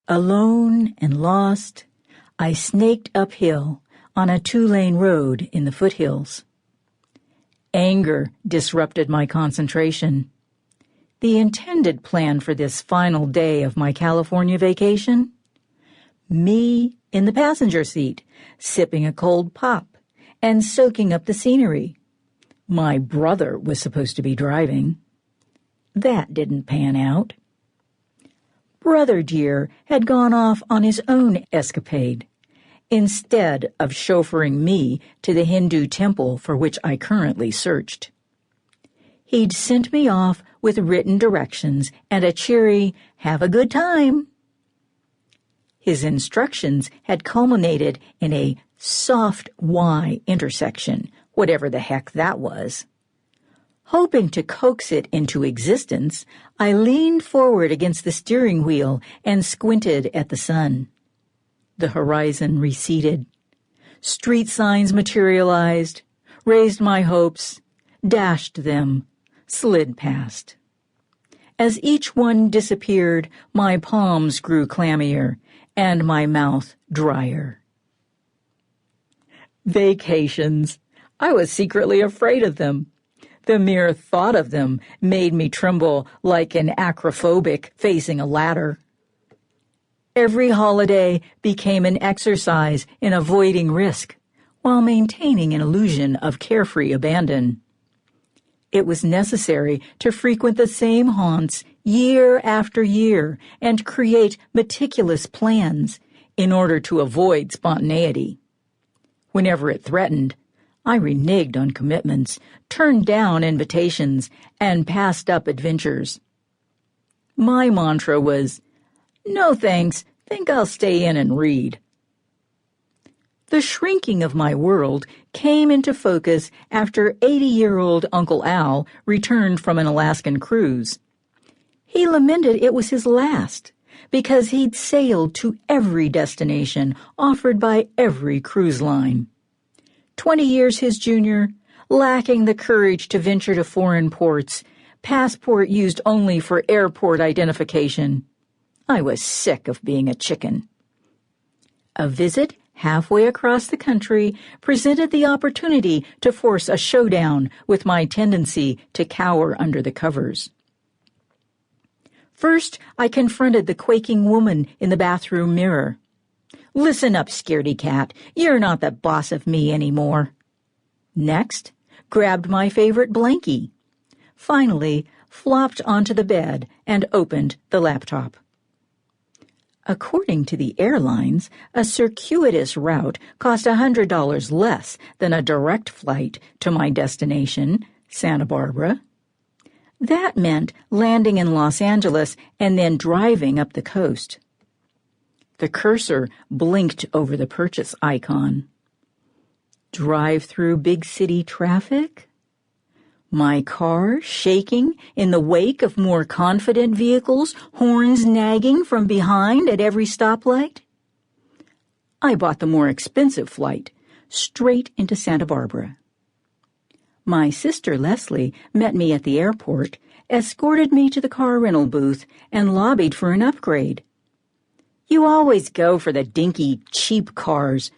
Alone and lost, I snaked uphill on a 2-lane road in the foothills. Anger disrupted my concentration. The intended plan for this final day of my California vacation? Me in the passenger seat, sipping a cold pop and soaking up the scenery. My brother was supposed to be driving. That didn't pan out. Brother dear had gone off on his own escapade, instead of chauffeuring me to the Hindu temple for which I currently searched. He'd sent me off with written directions and a cheery, "Have a good time." His instructions had culminated in a soft Y intersection, whatever the heck that was. Hoping to coax it into existence, I leaned forward against the steering wheel and squinted at the sun. The horizon receded. Street signs materialized, raised my hopes, dashed them, slid past. As each one disappeared, my palms grew clammier and my mouth drier. Vacations. I was secretly afraid of them. The mere thought of them made me tremble like an acrophobic facing a ladder. Every holiday became an exercise in avoiding risk while maintaining an illusion of carefree abandon. It was necessary to frequent the same haunts year after year and create meticulous plans in order to avoid spontaneity. Whenever it threatened, I reneged on commitments, turned down invitations, and passed up adventures. My mantra was, "No thanks, think I'll stay in and read." The shrinking of my world came into focus after 80-year-old Uncle Al returned from an Alaskan cruise. He lamented it was his last, because he'd sailed to every destination offered by every cruise line. 20 years his junior, lacking the courage to venture to foreign ports, passport used only for airport identification. I was sick of being a chicken. A visit halfway across the country presented the opportunity to force a showdown with my tendency to cower under the covers. First, I confronted the quaking woman in the bathroom mirror. "Listen up, scaredy cat. You're not the boss of me anymore." Next, grabbed my favorite blankie. Finally, flopped onto the bed and opened the laptop. According to the airlines, a circuitous route cost $100 less than a direct flight to my destination, Santa Barbara. That meant landing in Los Angeles and then driving up the coast. The cursor blinked over the purchase icon. Drive through big city traffic? My car shaking in the wake of more confident vehicles, horns nagging from behind at every stoplight? I bought the more expensive flight, straight into Santa Barbara. My sister Leslie met me at the airport, escorted me to the car rental booth, and lobbied for an upgrade. "You always go for the dinky, cheap cars,"